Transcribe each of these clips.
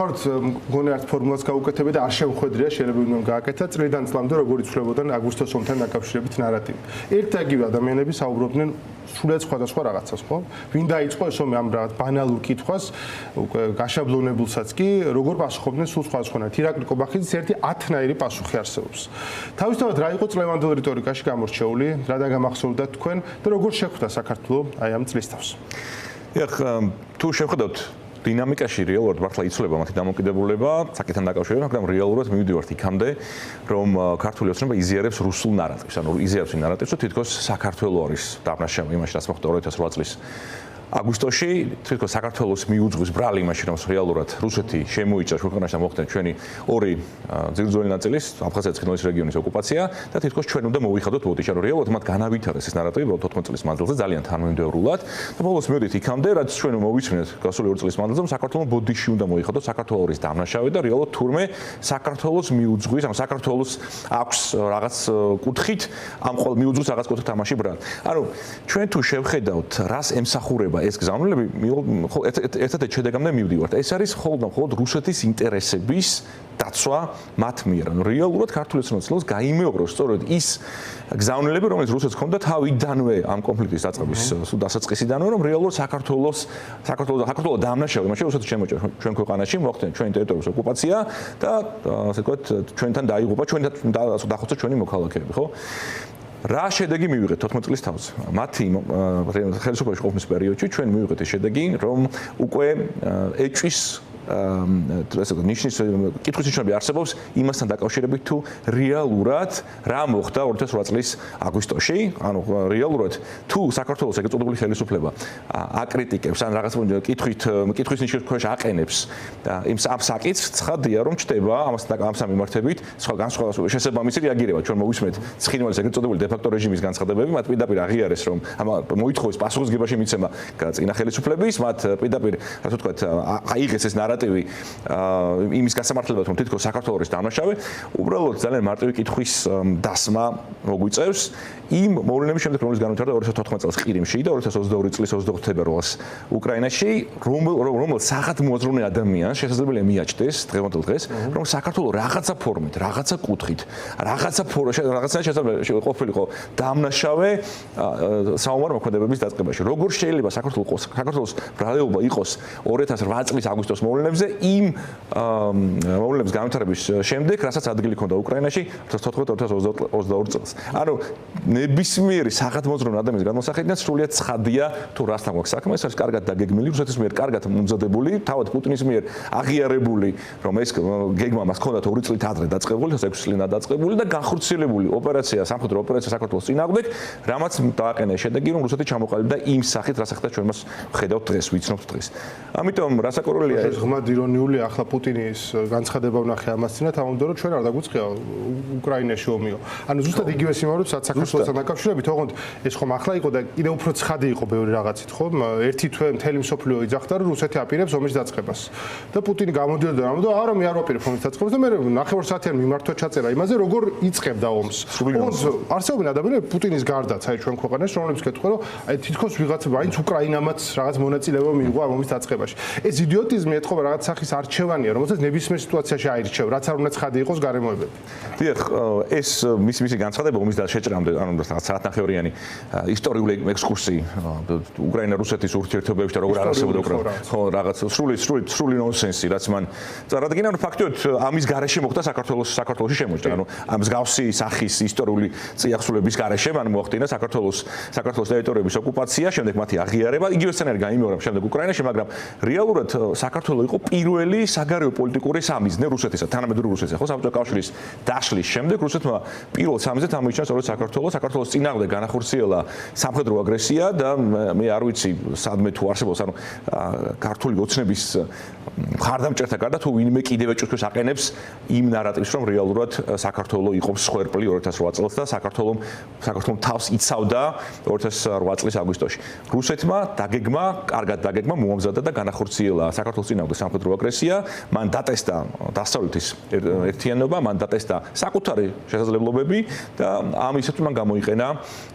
გითხართ მგონი ერთ ფორმულას გაუკეთებია და არ შემხვედრია შეიძლება ვინმე გააკეთა წლიდან წლამდე როგორ იცვლებოდნენ აგვისტოს ომთან დაკავშირებით ნარატივი. ერთ და იგივე ადამიანები საუბრობდნენ სულად სხვადასხვა რაღაცას, ხო? ვინ დაიწყო ეს ომი ამ რაღაც ბანალურ კითხვას, უკვე გაშაბლონებულსაც კი, როგორ პასუხობდნენ სულ სხვადასხვანაირად. ირაკლი კობახიძის ერთი 10-ნაირი პასუხი არსებობს. თავისთავად რა იყო წლევანდელ რიტორიკაში გამორჩეული, რა დაგამახსოვრდა თქვენ და როგორ შეხვდა საქართველოს აი ამ წლის თავს? ეხ, თუ შევხედავთ დინამიკაში რეალურად მართლა იცვლება მათი დამოკიდებულება საკითხთან დაკავშირებით, მაგრამ რეალურად მივიდივართ იქამდე, რომ ქართული ოცნება იზიარებს რუსულ ნარატივს, ანუ იზიარებს ნარატივს, რომ თითქოს საქართველოს არის დაბნაშავი იმაში, რაც მოხდა 2008 წლის აგვისტოში, თითქოს საქართველოს მიუძღვის ბრალი იმაში, რომ რეალურად რუსეთი შემოიჭრა ქვეყანაში და მოხდა ჩვენი ორი ძირძველი ნაწილის, აფხაზეთის ხინოლის რეგიონის ოკუპაცია და თითქოს ჩვენ უნდა მოვიხადოთ ბოდიში, ანუ რეალურად მათ განავითარეს ეს ნარატივი 14 წლის მანძილზე ძალიან თანმიმდევრულად და ბოლოს მივედით იქამდე, რაც ჩვენ მოვისმინეთ გასული 2 წლის მანძილზე, რომ საქართველოს ბოდიში უნდა მოიხადოთ, საქართველოს არის დამნაშავე და რეალურად თურმე საქართველოს მიუძღვის, ანუ საქართველოს აქვს რაღაც კუთხით, ამ ყოველ მიუძღვის რაღაც კუთხით თამაში ბრალი. ანუ ჩვენ თუ შევხედავთ, რას ემსახურება ეს გზავნილები ერთად შედეგამდე მივდივართ. ეს არის მხოლოდ რუსეთის ინტერესების დაცვა მათ მიერ. ანუ რეალურად ქართული ოცნების გაიმეოროს სწორედ ის გზავნილები, რომელიც რუსეთს ჰქონდა თავიდანვე ამ კონფლიქტის დაწყების დასაწყისიდანვე, რომ რეალურად საქართველოს დამნაშავე, მაშინ რუსეთი შემოჭრა ჩვენ ქვეყანაში, მოხდა ჩვენი ტერიტორიის ოკუპაცია და ასე ვთქვათ, ჩვენთან დაიღუპა, ჩვენთან დახოცა ჩვენი მოქალაქეები, ხო? რა შედეგი მივიღეთ 14 წლის თავს? მათი ხელისუფლებაში ყოფნის პერიოდში ჩვენ მივიღეთ ეს შედეგი, რომ უკვე ეჭვის ესე ვთქვათ, ნიშნის კითხვის ნიშნები არსებობს იმასთან დაკავშირებით თუ რეალურად რა მოხდა 2008 წლის აგვისტოში, ანუ რეალურად თუ საქართველოს ეგრეთ წოდებული ხელისუფლება აკრიტიკებს ან რაღაც კითხვის ნიშნის ქვეშ აყენებს და იმ საკითხს ცხადია რომ ჩდება ამასთან მიმართებით განსხვავებული შესაბამისი რეაგირება ჩვენ მოვისმენთ ცხინვალის ეგრეთ წოდებული დე-ფაქტო რეჟიმის განცხადებები, მათ პირდაპირ აღიარეს რომ მოითხოვეს პასუხისგებაში მიცემა წინა ხელისუფლების, მათ პირდაპირ ასე ვთქვათ აიღეს ეს ნარატივი იმის გასამართლებლად რომ თითქოს საქართველოს არის დამნაშავე, უბრალოდ ძალიან მარტივი კითხვის დასმა მოგვიწევს იმ მოვლენების შემდეგ, რომელიც განვითარდა 2014 წელს ყირიმში და 2022 წლის 24 თებერვალს უკრაინაში, რომელიც საღადმოაზროვნე ადამიანს შესაძლებელია მიაჩნდეს დღევანდელ დღეს, რომ საქართველოს რაღაცა ფორმით, რაღაცა კუთხით, რაღაცა შესაძლებელი ყოფილიყო დამნაშავე საომარ მოქმედებების დაწყებაში. როგორ შეიძლება საქართველოს ბრალეობა იყოს 2008 წლის აგვისტოს მოვლენებზე იმ მოვლენების განვითარების შემდეგ, რასაც ადგილი ჰქონდა უკრაინაში 2014-2022 წელს. ანუ ნებისმიერი საღადმოაზროვნე ადამიანის განმოსახედიდან სრულიად ცხადია თუ რასთან გვაქვს საქმე, ეს არის კარგად დაგეგმილი, რუსეთის მიერ კარგად მომზადებული, თავად პუტინის მიერ აღიარებული, რომ ეს გეგმა მას ჰქონდა 2 წლით ადრე დაწყებული, 6 წლიდან დაწყებული და განხორციელებული ოპერაცია, სამხედრო ოპერაცია საქართველოს წინააღმდეგ, რამაც დააყენა შედეგი, რომ რუსეთი ჩამოყალიბდა იმ სახით, რასაც ჩვენ მას ხედავთ დღეს, ვიცნობთ დღეს. ამიტომ რასაკურველია ეს ღრმად ირონიული ახლა პუტინის განცხადება ვნახე ამას წინათ, ამბობდა რომ ჩვენ არ დაგვიწყია უკრაინაში ომიო. ანუ ზუსტად იგივე სიმაღლეც საქართველოსთან დაკავშირებით, ოღონდ ეს ხომ ახლა იყო და კიდევ უფრო ცხადი იყო ბევრი რაღაცით, ხო? ერთი თვე მთელი მსოფლიო იძახდა რომ რუსეთი აპირებს ომის დაწყებას. და პუტინი გამოდიოდა და ამბობდა, არა მე არ ვაპირებ ომის დაწყებას და მე ნახევარსაათიანი მიმართვა ჩაწერა იმაზე, როგორ იწყებდა ომს. არსებობენ ადამიანები პუტინის გარდაც, აი ჩვენ ქვეყანაში, რომლებიც გეტყვი რომ აი თითქოს ვიღაცა მაინც უკრაინამაც რაღაც მონაწილეობა მიიღო ამ ომის დაწყებაში. ეს იდიოტიზმი ეთქობა რაღაც სახის არჩევანია, რომელსაც ნებისმიერ სიტუაციაში აირჩევ, რაც არ უნდა ცხადი იყოს გარემოებები. დიახ, ეს მისი განცხადება ომის შეჭრამდე, ანუ საათნახევრიანი ისტორიული ექსკურსი უკრაინა-რუსეთის ურთიერთობებში და როგორ არასებოდა უკრაინა. ხო, რაღაც სრული ნონსენსი, რაც მან წარადგინა, ანუ ფაქტობრივად ამის გარეშე მოხდა საქართველოში შემოჭრა. ანუ ამ მსგავსი სახის ისტორიული წიაღსულების გარეშე მან მოახდინა საქართველოს ტერიტორიების ოკუპაცია, შემდეგ მათი აღიარება, იგივე სცენარი გაიმეორა შემდეგ უკრაინაში, მაგრამ რეალურად საქართველოს იყო პირველი საგარეო პოლიტიკური სამიზნე რუსეთისა, თანამედროვე რუსეთისა, ხო, საბჭოთა კავშირის დაშლის შემდეგ რუსეთმა პირველ სამიზნედ ამოიჩინა სწორედ საქართველოს წინააღმდეგ განახორციელა სამხედრო აგრესია და მე არ ვიცი სადმე თუ არსებობს, ანუ ქართული ოცნების მხარდამჭერთა გარდა თუ ვინმე კიდევ ეჭვს აყენებს იმ ნარატივს, რომ რეალურად საქართველოს იყო მსხვერპლი 2008 წელს და საქართველოს თავს იცავდა 2008 წლის აგვისტოში. რუსეთმა კარგად დაგეგმა, მოამზადა და განახორციელა საქართველოს წინააღმდეგ სამხედრო აგრესია, მან დატესტა დასავლეთის ერთიანობა, მან დატესტა საკუთარი შესაძლებლობები და ამისათვის მან გამოიყენა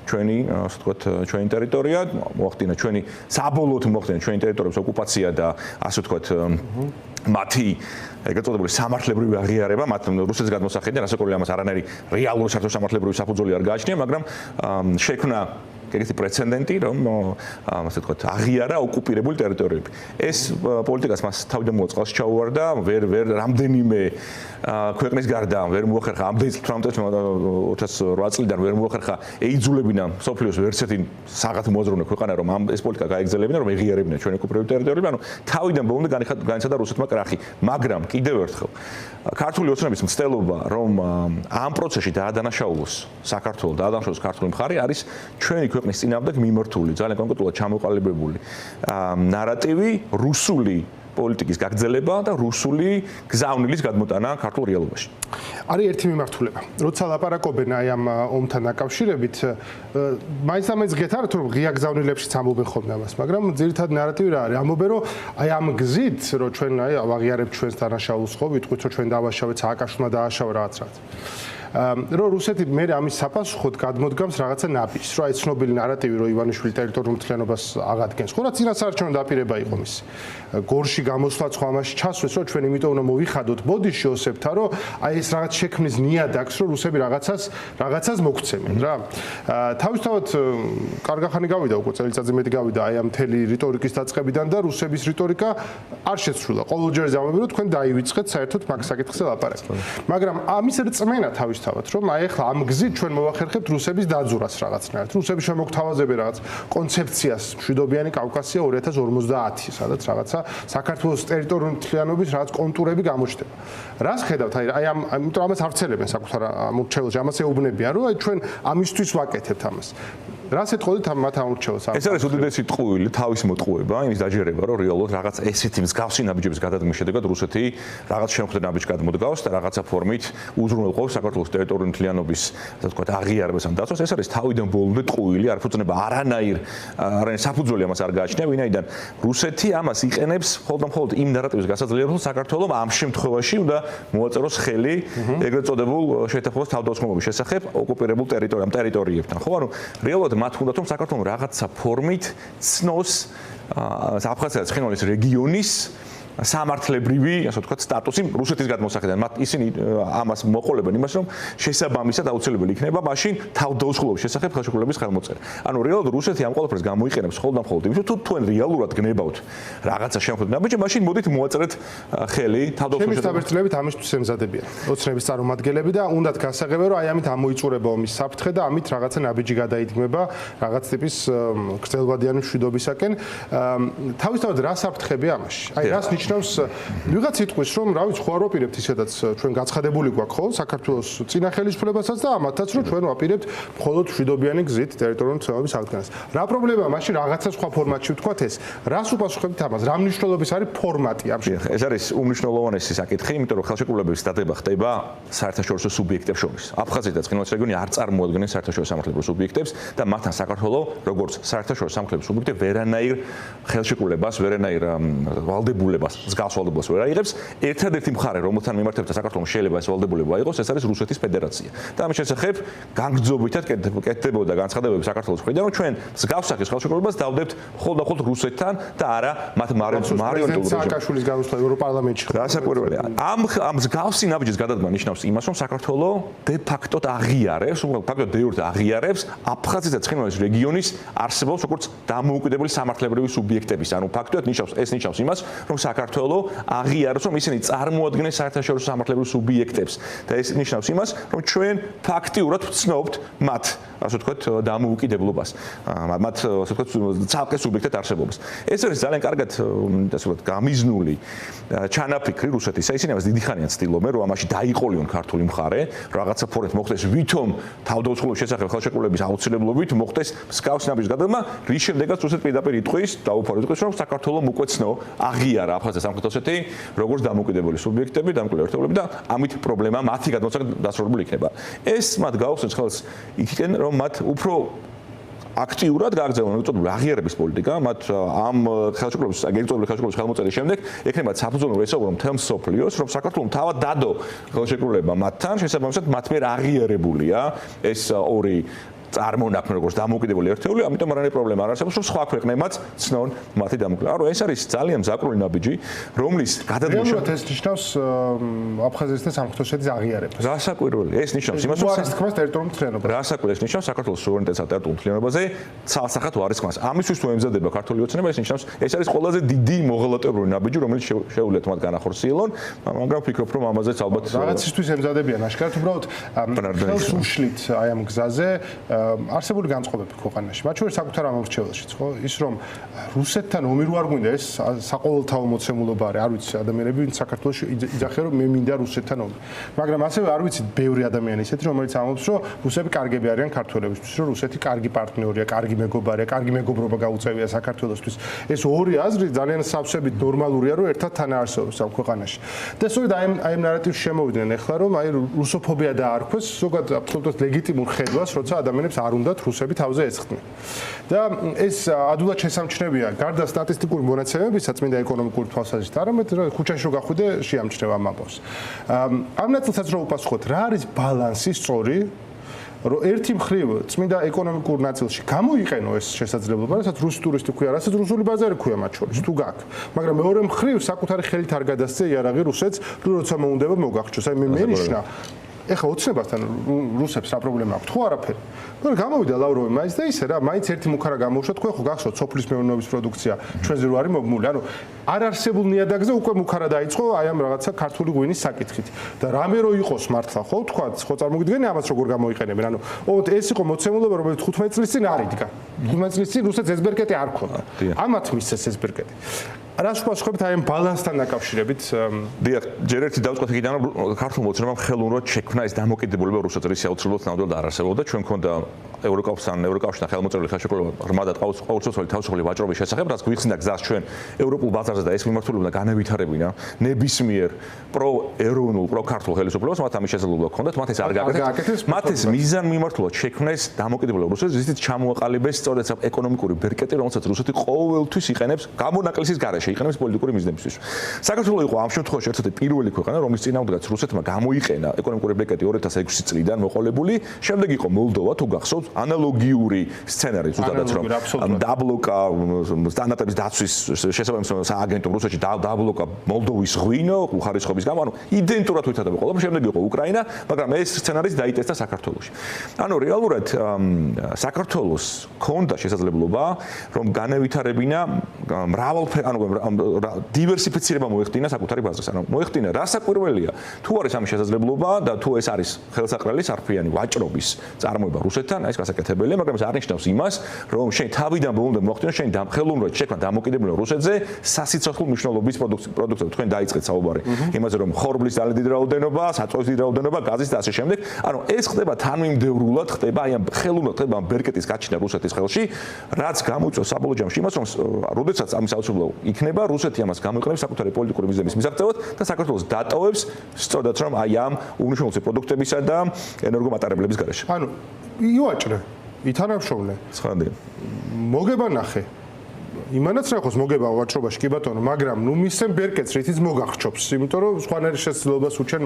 ჩვენი, ასე ვთქვათ, ჩვენი ტერიტორია, მოახდინა ჩვენი საბოლოოდ მოახდინა ჩვენი ტერიტორიების ოკუპაცია და ასე ვთქვათ, მათი ეგრეთ წოდებული სამართლებრივი აღიარება, მათ რუსეთს გადმოსახედიდან, ასე ყოველია ამას არანაირი რეალური საერთო სამართლებრივი საფუძველი არ გააჩნია, მაგრამ შექმნა ეგეთი პრეცედენტი, რომ ასე ვთქვათ, აღიარა ოკუპირებული ტერიტორიები. ეს პოლიტიკას მას თავიდან მოაწყალს ჩაუვარდა, ვერ რამდენიმე ქვეყნის გარდა ვერ მოახერხა ამდენი 2008 წლიდან ვერ მოახერხა ეიძულებინა სოფლიოს ერთ-ერთი საღათ მოაზროვნე ქვეყანა, რომ ეს პოლიტიკა გაეგზელებინა, რომ ეღიარებინა ჩვენი ოკუპირებული ტერიტორიები, ანუ თავიდან ბოლომდე განიცადა რუსეთმა კრახი. მაგრამ კიდევ ერთხელ ქართული ოცნების მცდელობა, რომ ამ პროცესში დაადანაშაულოს საქართველოს, დაადანაშაულოს ქართული მხარე არის ჩვენი ქვეყნის წინააღმდეგ მიმართული, ძალიან კონკრეტულად ჩამოყალიბებული ნარატივი, რუსული პოლიტიკის გაგრძელება და რუსული გზავნილის გადმოტანა ქართულ რეალობაში. არის ერთი მიმართულება. როცა ლაპარაკობენ აი ამ ომთან დაკავშირებით, მაინც გეთართ რომ ღია გზავნილებშიც ამბობენ ხოლმე ამას, მაგრამ ძირითადად ნარატივი რა არის? ამბობენ რომ აი ამ გზით, რომ ჩვენ აი აღიარებთ ჩვენს დანაშაულს, ხო, ვიტყვით რომ ჩვენ დავაშავეთ, სააკაშვილმა დააშავა რაღაც. რომ რუსეთი მე ამის საპასუხოდ გადმოდგამს რაღაცა ნაბიჯს, რომ აი ცნობილი ნარატივი, რომ ივანიშვილი ტერიტორიულ მთლიანობას აღადგენს. ხო, რა წინასაარჩევნო დაპირება იყო მის. გორში გამოსვლაც ხო ამაში ჩასვეს, რომ ჩვენ იმიტომ უნდა მოვიხადოთ ბოდიში ოსებთან, რომ აი ეს რაღაც შექმნის ნიადაგს, რომ რუსები რაღაცას მოგცემენ რა. თავისთავად კარგახანი გავიდა უკვე წელიწადზე მეტი გავიდა აი ამ მთელი რიტორიკის დაწყებიდან და რუსების რიტორიკა არ შეცვლილა. ყოველჯერ ზამები რომ თქვენ დაივიწყეთ საერთოდ მაგ საკითხზე ლაპარაკი. მაგრამ ამის რწმენა თავისთავად რომ აი ახლა ამ გზით ჩვენ მოვახერხებთ რუსების დაძურას რაღაცნაირად. რუსები შემოგთავაზებენ რაღაც კონცეფციას მშვიდობიანი კავკასია 2050, სადაც რაღაცა საქართველოს ტერიტორიული მთლიანობის რაღაც კონტურები გამოჩნდება. რას ხედავთ? აი ამიტომ ამას ავრცელებენ საკუთარ ამორჩეულში, ამას ეუბნებიან, რომ აი ჩვენ ამისთვის ვაკეთებთ ამას. რას ეთყოდით ამ მათ ამორჩეულს? ეს არის უდიდესი ტყუილი, თავის მოტყუება, იმის დაჯერება, რომ რეალურად რაღაც ესეთი მსგავსი ნაბიჯების გადადგმის შედეგად რუსეთი რაღაც შემოქმედა ნაბიჯს გადმოდგავს და რაღაცა ფორმით უზრუნველყოფს საქართველოს ტერიტორიული მთლიანობის, ასე ვთქვათ, აღიარებას ან დაცვას. ეს არის თავიდან ბოლომდე ტყუილი, არ ფუძნება არანაირ საფუძველი ამას არ გააჩნია, ვინაიდან რუსეთი ამას იყენებს მხოლოდ იმ ნარატივის გასაძლიერებლად, რომ საქართველოს ამ შემთხვევაში უნდა მოაწეროს ხელი ეგრეთ წოდებულ შეთანხმების თავდასხმობის შესახებ ოკუპირებულ ტერიტორიებთან. ხო, ანუ რეალურად მათ უნდათ რომ საქართველოს რაღაცა ფორმით ცნოს აფხაზეთის ცხინვალის რეგიონის სამართლებრივი, ასე ვთქვათ, სტატუსი რუსეთის გადმოსახედიდან. მათ ისინი ამას მოყოლებენ იმას, რომ შესაბამისად აუცილებელი იქნება მაშინ თავდაუსხლობის შესახებ ხელშეკრულების ხელმოწერა. ანუ რეალურად რუსეთი ამ ყველაფერს გამოიყენებს მხოლოდ იმის, თუ თქვენ რეალურად გნებავთ რაღაცა შემოქმედა ნაბიჯი, მაშინ მოდით მოაწერეთ ხელი თავდაუსხლობის შესახებ. საბერთლებით ამისთვის ემზადებიან. ოცნების წარმომადგენლები და უნდათ გასაღებე, რომ აი ამით ამოიწურება ომის საფრთხე და ამით რაღაცა ნაბიჯი გადაიდგმება რაღაც ტიპის გრძელვადიანი მშვიდობისაკენ. თავისთავად რა საფრთხები ამაში? აი რას ნიშნავს ვიღაც იტყვის რომ რა ვიცი ხო არ ვაპირებთ ისედაც ჩვენ გაცხადებული გვაქვს ხო საქართველოს წინა ხელისუფლებასაც და ამათაც რომ ჩვენ ვაპირებთ მხოლოდ მშვიდობიანი გზით ტერიტორიული ცნობების აღდგენას. რა პრობლემაა მაშინ რაღაცა სხვა ფორმატში ვთქვათ ეს? რას უპასუხებთ ამას? რა მნიშვნელობის არის ფორმატი ამ შემთხვევაში? ეს არის უმნიშვნელოვანესი საკითხი, იმიტომ რომ ხელშეკრულების დადება ხდება საერთაშორისო სუბიექტებს შორის. აფხაზეთი და ცხინვალის რეგიონი არ წარმოადგენენ საერთაშორისო სამართლებრივ სუბიექტებს და მათთან საქართველოს როგორც საერთაშორისო სამართლებრივ სუბიექტი ვერანაირ ხელშეკრულებას, ვერანაირ ვალდებულებას მსგავს ვალდებულებას ვერ აიღებს. ერთადერთი მხარე, რომელთან მიმართებდა საქართველოს შეიძლება ეს ვალდებულება აიღოს, ეს არის რუსეთის ფედერაცია. და ამის შესახებ განგრძობითად კეთდებოდა განცხადებები საქართველოს მხრიდან, რომ ჩვენ მსგავს სახის ხელშეკრულებას დავდებთ მხოლოდ რუსეთთან და არა მათ მარიონეტულ სააკაშვილის განცხადება ევროპარლამენტში. გასაკვირველია. ამ მსგავსი ნაბიჯის გადადგმა ნიშნავს იმას, რომ საქართველოს დე ფაქტო აღიარებს, ფაქტო დე იურე აღიარებს აფხაზეთის და ცხინვალის რეგიონის არსებობს როგორც დამოუკიდებელი სამართლებრივი სუბიექტების. ანუ ფაქტობრივად ეს ნიშნავს იმას, რომ საქართველოს აღიარებს, რომ ისინი წარმოადგენენ საერთაშორისო სამართლებრივ სუბიექტებს და ეს ნიშნავს იმას, რომ ჩვენ ფაქტიურად ვცნობთ მათ, ასე ვთქვათ, დამოუკიდებლობას, მათ, ასე ვთქვათ, ცალკე სუბიექტად არსებობას. ეს არის ძალიან კარგად, ასე ვთქვათ, გამიზნული ჩანაფიქრი რუსეთისა. ისინი ამას დიდი ხანია ცდილობენ, რომ ამაში დაიყოლიონ ქართული მხარე, რაღაცა ფორმით მოხდეს ვითომ თავდაუსხლობის შესახებ ხელშეკრულების აუცილებლობით მოხდეს მსგავსი ნაბიჯის გადადგმა, რის შემდეგაც რუსეთი პირდაპირ იტყვის, დაუფარულებს, რომ საქართველოს მოკვეცნო აღიარა აფხაზეთის სამხრეთ ოსეთი როგორც დამოუკიდებელი სუბიექტები, დამოუკიდებელი ერთობლივები და ამით პრობლემა მათი გადმოცემა დასრულებული იქნება. ეს მათ გაუხსენს ხელს იქიდან, რომ მათ უფრო აქტიურად გააგრძელონ უწოდებული აღიარების პოლიტიკა, მათ ამ ხელშეკრულების გეგმით ხელშეკრულების ხელმოწერის შემდეგ ექნება საფუძველო ესაუბრო მთელ მსოფლიოს, რომ საქართველოს თავად დადო ხელშეკრულება მათთან, შესაბამისად მათ მიერ აღიარებულია ეს ორი წარმონაქმნი როგორც დამოუკიდებელი ერთეული, ამიტომ არანაირი პრობლემა არ არსებობს, რომ სხვა ქვეყნებმაც ცნონ მათი დამოუკიდებლობა. ანუ ეს არის ძალიან მზაკრული ნაბიჯი, რომლის გადადგმა ეს ნიშნავს აფხაზეთის და სამხრეთ ოსეთის აღიარებას. რასაკვირველია, ეს ნიშნავს იმას, რომ არის თქმას ტერიტორიულ მთლიანობას. რასაკვირველია, ეს ნიშნავს საქართველოს სუვერენიტეტსა და ტერიტორიულ მთლიანობაზე ცალსახად უარის ხმას. ამისთვის თუ ემზადება ქართული ოცნება, ეს ნიშნავს, ეს არის ყველაზე დიდი მოღალატებრივი ნაბიჯი, რომელიც შეუძლიათ მათ განახორციელონ, მაგრამ ვფიქრობ, რომ ამაზეც ალბათ რაღაცისთვის ემზადებიან აშკარად, უბრალოდ ხელს უშლით აი ამ გზაზე არსებული განწყობები ქვეყანაში. მათ შორის საკუთარ ამორჩეველშიც, ხო? ის რომ რუსეთთან ომი რო არ გვინდა, ეს საყოველთაო მოცემულობა არის. არ ვიცი, ადამიანები საქართველოში იძახიან, რომ მე მინდა რუსეთთან ომი. მაგრამ ასევე არ ვიცი, ბევრი ადამიანი ისეთი, რომელიც ამბობს, რომ რუსები კარგები არიან ქართველებისთვის, რომ რუსეთი კარგი პარტნიორია, კარგი მეგობარია, კარგი მეგობრობა გაუწევია საქართველოსთვის. ეს ორი აზრი ძალიან სავსებით ნორმალურია, რომ ერთად თანაარსებობს ამ ქვეყანაში. და სწორედ აი ამ ნარატივს შემოვიდნენ ახლა, რომ აი რუსოფობია დაარქვეს, ზოგადად აბსოლუტურად ლეგიტიმურ ხედვას, როცა ადამიანებს არ უნდათ რუსები თავზე ეცხდნენ. და ეს ადვილად შესამჩნევია გარდა სტატისტიკური მონაცემებისა, წმინდა ეკონომიკური თვალსაზრისით, არამედ ხუჩაში რო გახვიდე, შეამჩნევა ამ ამბავს. ამ ნაწილსაც რო უპასუხოთ, რა არის ბალანსი სწორი, რომ ერთი მხრივ წმინდა ეკონომიკურ ნაწილში გამოიყენო ეს შესაძლებლობა, რასაც რუსი ტურისტი ქვია, რასაც რუსული ბაზარი ქვია მათ შორის, თუ გაქვს. მაგრამ მეორე მხრივ საკუთარი ხელით არ გადასცე იარაღი რუსეთს, როცა მოუნდება მოგახჩოს. აი მე მენიშნა ეხა ოცნებასთან რუსებს რა პრობლემა აქვს? თუ არაფერი. მაგრამ გამოვიდა ლავროვი მაინც და ისე რა, მაინც ერთი მუხარა გამოუშვა, თქვენ ხო გახსოვთ სოფლის მეურნეობის პროდუქცია ჩვენზე რო არის მოგმული. ანუ არ არსებულ ნიადაგზე უკვე მუხარა დაიწყო აი ამ რაღაცა ქართული ღვინის საკითხით. და რამე რო იყოს მართლა, ხო, თქვა, ხო წარმოგიდგენია ამას როგორ გამოიყენებენ. ანუ ოღონდ ეს იყო მოცემულობა, რომელიც 15 წლის წინ არ იდგა. 15 წლის წინ რუსეთს ეს ბერკეტი არ ქონდა. ამათ მისცეს ეს ბერკეტი. რას ვასწრებთ აი ამ ბალანსთან დაკავშირებით? დიახ, ჯერ ერთი დავწყოთ იქიდან, რომ ქართულ მოცემამ ხელოვნურად შექმნა ეს დამოკიდებულება რუსეთზე, რის აუცილებლად ნამდვილად არ არსებობდა. ჩვენ ქონდა ევროკავშირთან ხელმოწერილი ხელშეკრულება ღრმადად ყოველწლიური თავისუფალი ვაჭრობის შესახებ, რაც გვიხსნა გზას ჩვენ ევროპულ ბაზარზე და ეს მიმართულება განევითარებინა ნებისმიერ პროეროვნულ, პროქართულ ხელისუფლებას, მათ ამის შესაძლებლობა ჰქონდათ, მათ ეს არ გააკეთეს. მათ ეს მიზან მიმართულად შექმნეს დამოკიდებულება რუსეთზე, ისიც ჩამოაყალიბეს სწორედ ეკონომიკური ბერკეტი, რომელსაც რუსეთი ყოველთვის იყენებს გამონაკლისის გარეშე, იყენებს პოლიტიკური მიზნებისთვის. საქართველოს იყო ამ შემთხვევაში ერთ-ერთი პირველი ქვეყანა, რომლის წინააღმდეგაც რუსეთმა გამოიყენა ეკონომიკური ბერკეტი 2006 წლიდან მოყოლებული, შემდეგ იყო მოლდოვა, თუ გახსოვთ, ანალოგიური სცენარი ზუსტადაც რომ დაბლოკა სტანდარტების დაცვის შესაბამისო სააგენტომ რუსეთში დაბლოკა მოლდოვის ღვინო უხარისხობის გამო, ანუ იდენტურად ვითარდება ხოლმე, შემდეგ იყო უკრაინა, მაგრამ ეს სცენარიც დაიტესტა საქართველოში. ანუ რეალურად საქართველოს ქონდა შესაძლებლობა, რომ განევითარებინა დივერსიფიცირება მოეხდინა საკუთარი ბაზრის. ანუ მოეხდინა რასაკვირველია, თუ არის ამის შესაძლებლობა და თუ ეს არის ხელსაყრელი სარფიანი ვაჭრობის წარმოება რუსეთთან, ეს გასაკეთებელია, მაგრამ ეს არ ნიშნავს იმას, რომ შენ თავიდან ბოლომდე მოახდინო შენ ხელოვნურად შექმნა დამოკიდებულება რუსეთზე სასიცოცხლო მნიშვნელობის პროდუქტებზე. თქვენ დაიწყეთ საუბარი იმაზე, რომ ხორბლის ძალიან დიდი რაოდენობა, საწვავის დიდი რაოდენობა, გაზის და ასე შემდეგ. ანუ ეს ხდება თანმიმდევრულად, ხდება აი ამ ხელოვნურად ხდება ამ ბერკეტის გაჩენა რუსეთის ხელში, რაც გამოიწვევს საბოლოო ჯამში იმას, რომ როდესაც ამის აუცილებლობა იქნება, რუსეთი ამას გამოიყენებს საკუთარი პოლიტიკური მიზნების მისაღწევად და საქართველოს დატოვებს სწორად რომ აი ამ უნიშნულო პროდუქტებისა და ენერგომატარებლების გარეშე. ანუ იუაჭრე, ითანამშრომლე. ცხადია. მოგება ნახე. იმანაც ნახოს მოგება ვაჭრობაში კი ბატონო, მაგრამ ნუ მისცემ ბერკეტს, რითიც მოგახჩობს, იმიტომ რომ სხვანაირი შესაძლებლობას უჩენ